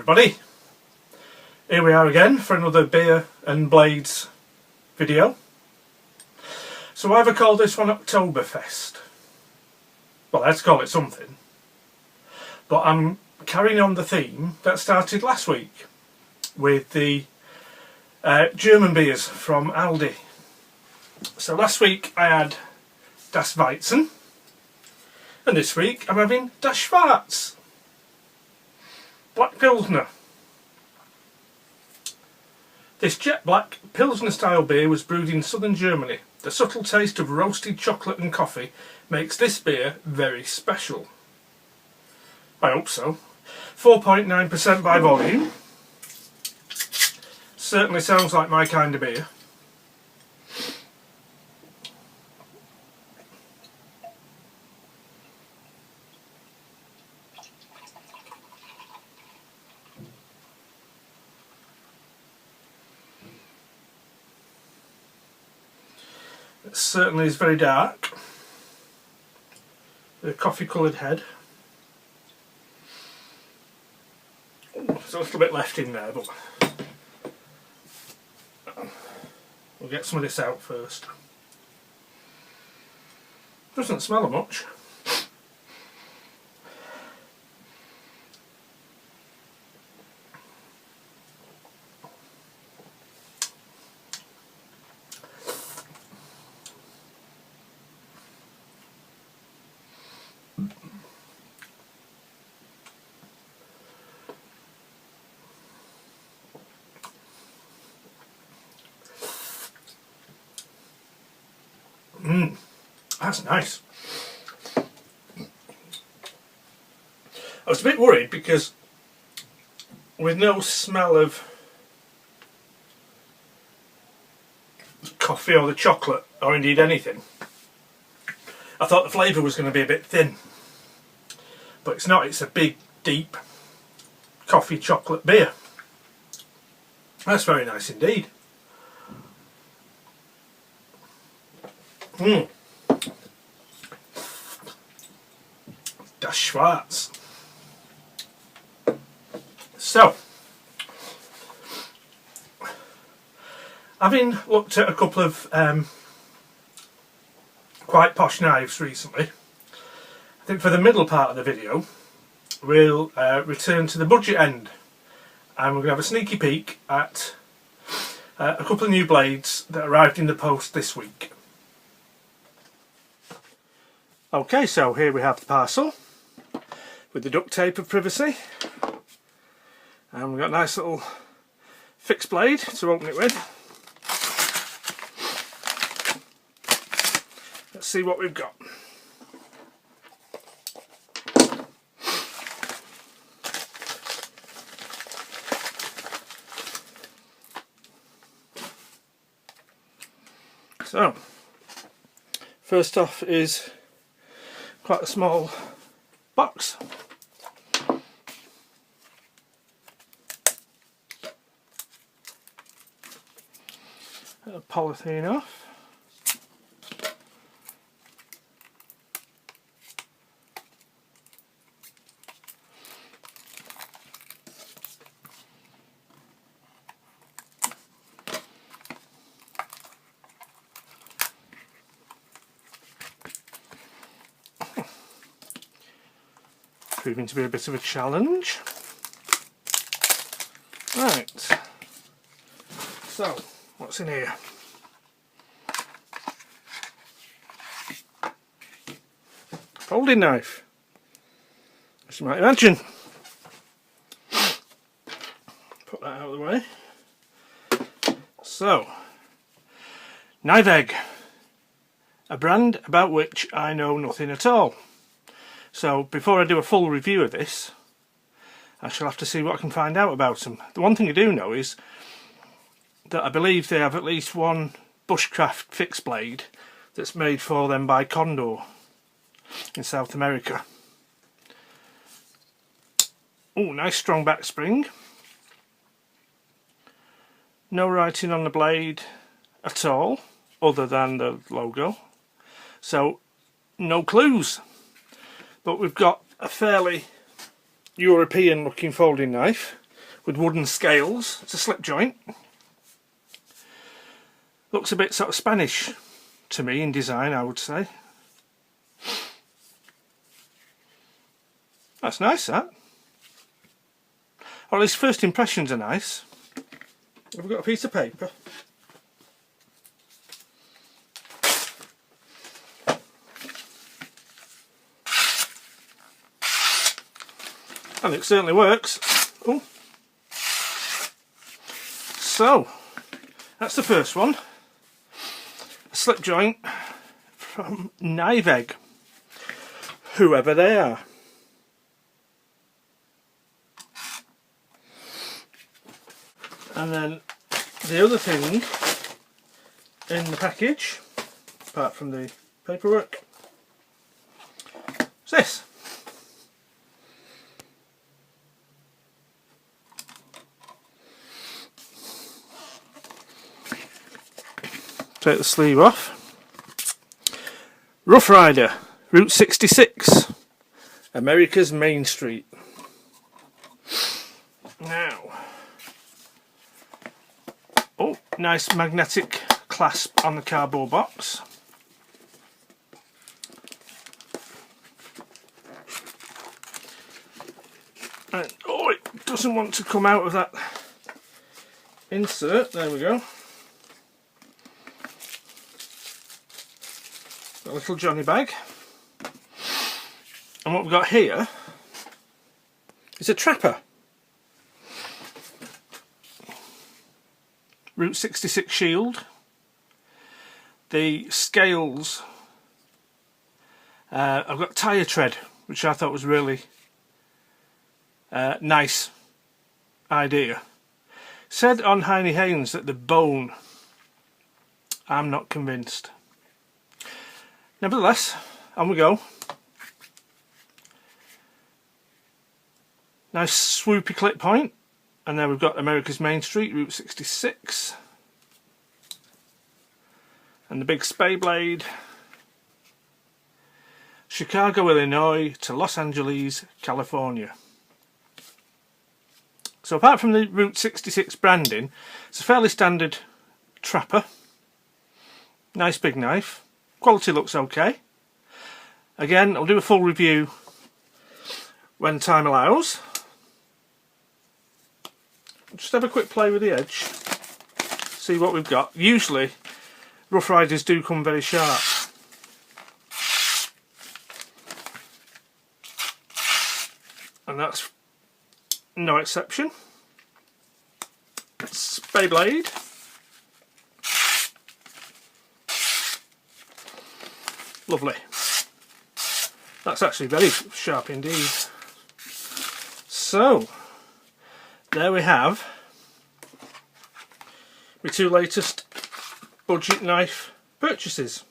everybody, here we are again for another beer and blades video. So I've called this one Oktoberfest. Well, let's call it something, but I'm carrying on the theme that started last week with the German beers from Aldi. So last week I had Das Weizen, and this week I'm having Das Schwarz, Black Pilsner. This jet black Pilsner style beer was brewed in southern Germany. The subtle taste of roasted chocolate and coffee makes this beer very special. I hope so. 4.9% by volume. Certainly sounds like my kind of beer. It certainly is very dark, with a coffee coloured head. There's a little bit left in there, but we'll get some of this out first. Doesn't smell of much. That's nice. I was a bit worried because with no smell of coffee or the chocolate or indeed anything, I thought the flavour was going to be a bit thin, but it's not. It's a big deep coffee chocolate beer. That's very nice indeed. Das Schwarz. So, having looked at a couple of quite posh knives recently, I think for the middle part of the video we'll return to the budget end, and we're going to have a sneaky peek at a couple of new blades that arrived in the post this week. Okay, so here we have the parcel with the duct tape of privacy, and we've got a nice little fixed blade to open it with. Let's see what we've got. So, first off is quite a small box. Polythene off. Proving to be a bit of a challenge. Right, so what's in here? Folding knife, as you might imagine. Put that out of the way. So, Nijveg, a brand about which I know nothing at all. So before I do a full review of this, I shall have to see what I can find out about them. The one thing I do know is that I believe they have at least one bushcraft fixed blade that's made for them by Condor in South America. Oh, nice strong back spring. No writing on the blade at all, other than the logo. So, no clues. But we've got a fairly European looking folding knife. with wooden scales. It's a slip joint. Looks a bit sort of Spanish to me in design, I would say. That's nice, that. Or at least first impressions are nice. Have we got a piece of paper? And it certainly works. Oh. So, that's the first one. A slip joint from Nijveg, whoever they are. And then the other thing in the package, apart from the paperwork, is this. Take the sleeve off. Rough Rider, Route 66, America's Main Street. Now, oh, nice magnetic clasp on the cardboard box. And, oh, it doesn't want to come out of that insert. There we go. A little Johnny bag. And what we've got here is a trapper. Route 66 shield. The scales, I've got tyre tread, which I thought was really nice idea. Said on Heine Haynes that the bone, I'm not convinced. Nevertheless, on we go. Nice swoopy clip point. And there we've got America's Main Street, Route 66. And the big spay blade. Chicago, Illinois to Los Angeles, California. So apart from the Route 66 branding, it's a fairly standard trapper. Nice big knife. Quality looks okay. Again, I'll do a full review when time allows. Just have a quick play with the edge, see what we've got. Usually Rough Riders do come very sharp. And that's no exception. Spay blade. Lovely. That's actually very sharp indeed. So, there we have my two latest budget knife purchases.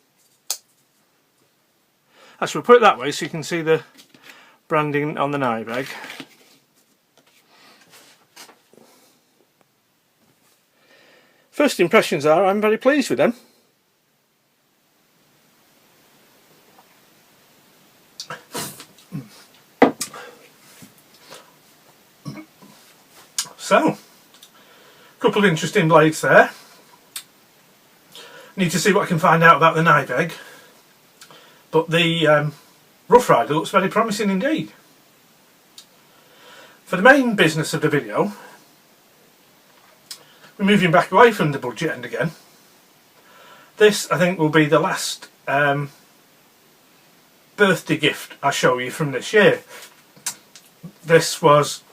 Actually, we'll put it that way so you can see the branding on the Nijveg. First impressions are I'm very pleased with them. So, a couple of interesting blades there. Need to see what I can find out about the Nijveg, but the Rough Rider looks very promising indeed. For the main business of the video, we're moving back away from the budget end again. This, I think, will be the last birthday gift I show you from this year. This was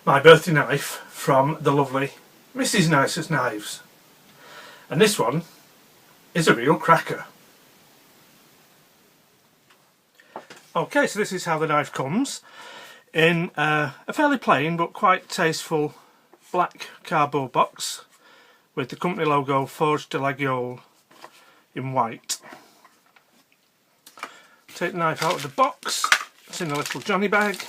my birthday knife from the lovely Mrs. Nicest Knives, and this one is a real cracker. Okay, so this is how the knife comes in a fairly plain but quite tasteful black cardboard box with the company logo Forge de la Gueule in white. Take the knife out of the box. It's in a little Johnny bag.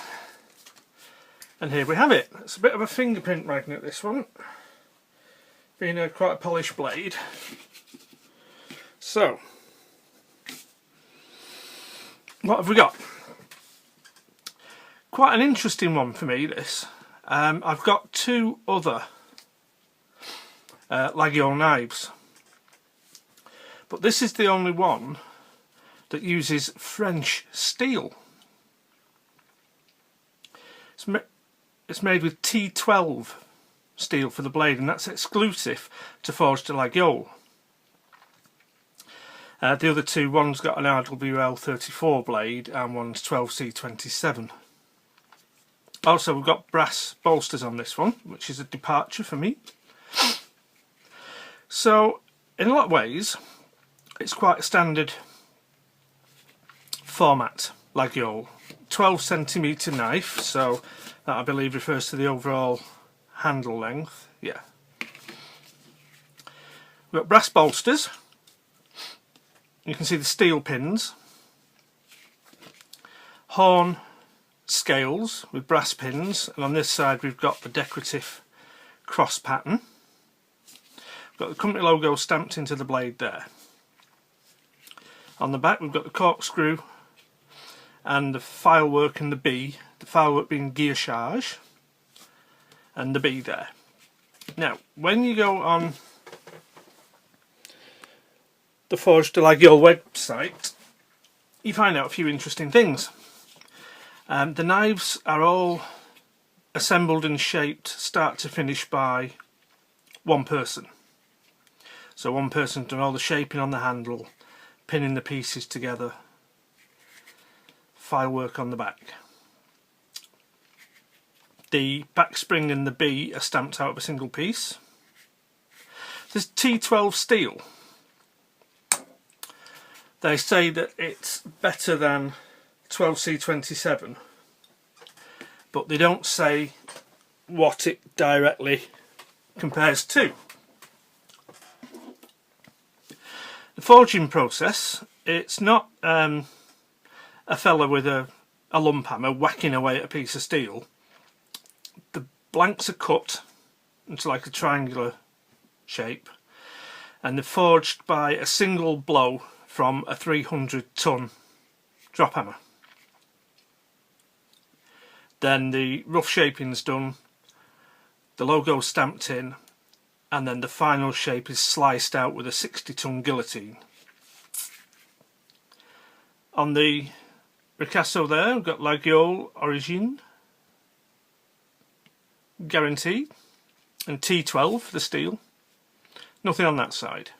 And here we have it. It's a bit of a fingerprint magnet, this one, being quite a polished blade. So, what have we got? Quite an interesting one for me, this. I've got two other Laguiole knives, but this is the only one that uses French steel. It's made with T12 steel for the blade, and that's exclusive to Forged de Laguiole. The other two, one's got an RWL34 blade and one's 12C27. Also, we've got brass bolsters on this one, which is a departure for me. So, in a lot of ways, it's quite a standard format Laguiole. 12cm knife, so that I believe refers to the overall handle length. Yeah. We've got brass bolsters. You can see the steel pins. Horn scales with brass pins, and on this side we've got the decorative cross pattern. We've got the company logo stamped into the blade there. On the back we've got the corkscrew and the filework and the B, the filework being guillochage, and the B there. Now, when you go on the Forged de Laguiole website, you find out a few interesting things. The knives are all assembled and shaped start to finish by one person. So one person's done all the shaping on the handle, pinning the pieces together, filework on the back. The back spring and the B are stamped out of a single piece. This T12 steel, they say that it's better than 12C27, but they don't say what it directly compares to. The forging process, it's not a fella with a lump hammer whacking away at a piece of steel. The blanks are cut into like a triangular shape, and they're forged by a single blow from a 300-ton drop hammer. Then the rough shaping's done, the logo's stamped in, and then the final shape is sliced out with a 60-ton guillotine. On the ricasso there, we've got Laguiole Origine guaranteed, and T12 for the steel. Nothing on that side.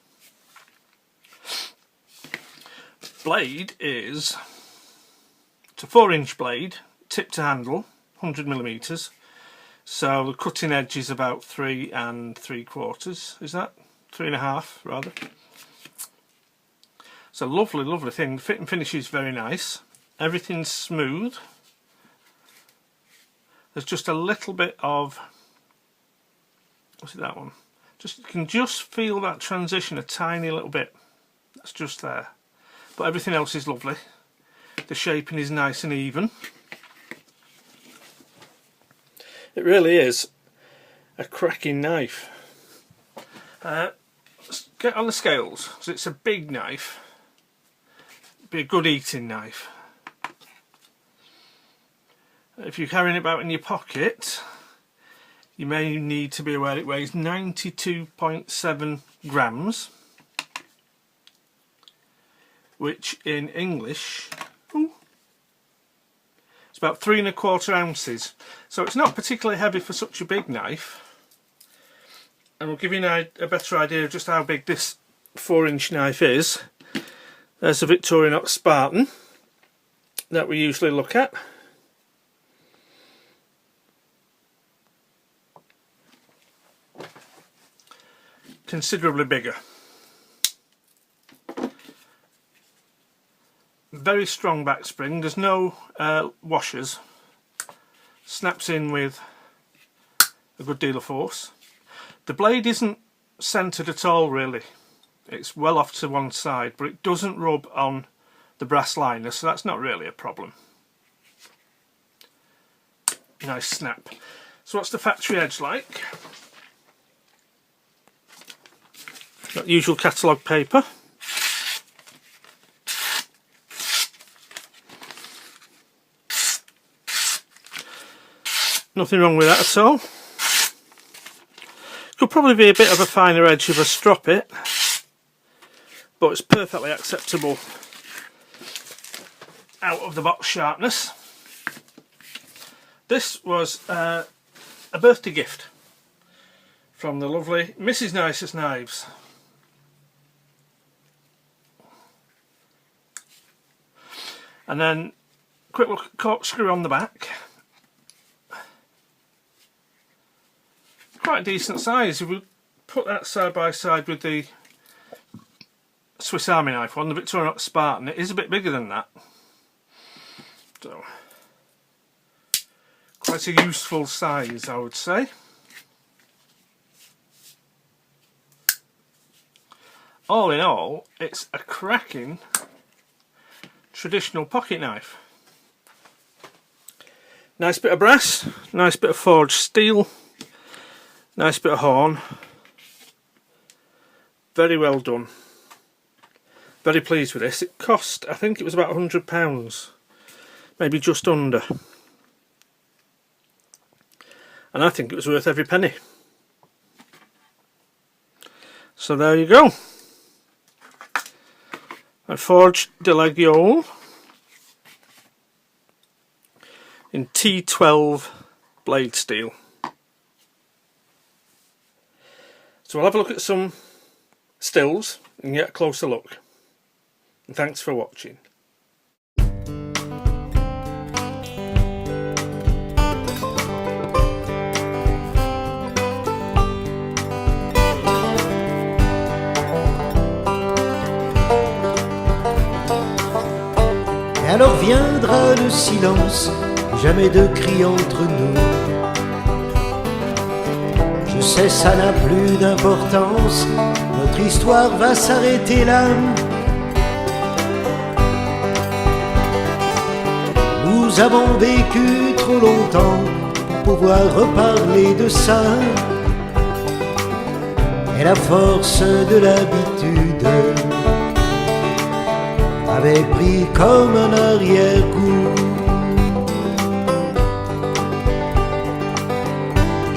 Blade is, it's a 4-inch blade, tip to handle, 100mm. So the cutting edge is about 3 3/4. Is that 3.5 rather? It's a lovely, lovely thing. The fit and finish is very nice. Everything's smooth. There's just a little bit of, what's it, that one? You can just feel that transition a tiny little bit. That's just there. But everything else is lovely. The shaping is nice and even. It really is a cracking knife. Let's get on the scales, because it's a big knife. It'd be a good eating knife. If you're carrying it about in your pocket, you may need to be aware it weighs 92.7 grams, which in English, it's about 3 1/4 ounces. So it's not particularly heavy for such a big knife, and we'll give you a better idea of just how big this 4-inch knife is. There's a Victorinox Spartan that we usually look at. Considerably bigger. Very strong back spring. There's no washers. Snaps in with a good deal of force. The blade isn't centered at all really. It's well off to one side, but it doesn't rub on the brass liner, so that's not really a problem. Nice snap. So what's the factory edge like? Got the usual catalogue paper. Nothing wrong with that at all. Could probably be a bit of a finer edge if I strop it, but it's perfectly acceptable out of the box sharpness. This was a birthday gift from the lovely Mrs. Nicest Knives. And then quick look at corkscrew on the back. Quite a decent size. If we put that side by side with the Swiss Army knife one, the Victorinox Spartan, it is a bit bigger than that. So, quite a useful size, I would say. All in all, it's a cracking traditional pocket knife. Nice bit of brass, nice bit of forged steel, nice bit of horn. Very well done. Very pleased with this. It cost, I think it was about £100, maybe just under. And I think it was worth every penny. So there you go. A forged de la Guiole in T12 blade steel. So we'll have a look at some stills and get a closer look. And thanks for watching. Alors viendra le silence, jamais de cri entre nous. Je sais, ça n'a plus d'importance, notre histoire va s'arrêter là. Nous avons vécu trop longtemps pour pouvoir reparler de ça. Et la force de l'habitude avait pris comme un arrière-goût.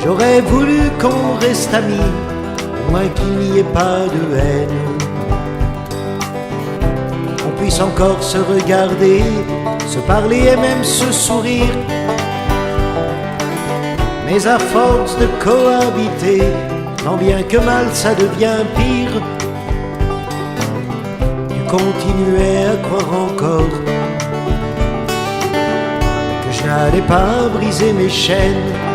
J'aurais voulu qu'on reste amis, au moins qu'il n'y ait pas de haine. Qu'on puisse encore se regarder, se parler et même se sourire. Mais à force de cohabiter, tant bien que mal ça devient pire. Continuer à croire encore que je n'allais pas briser mes chaînes.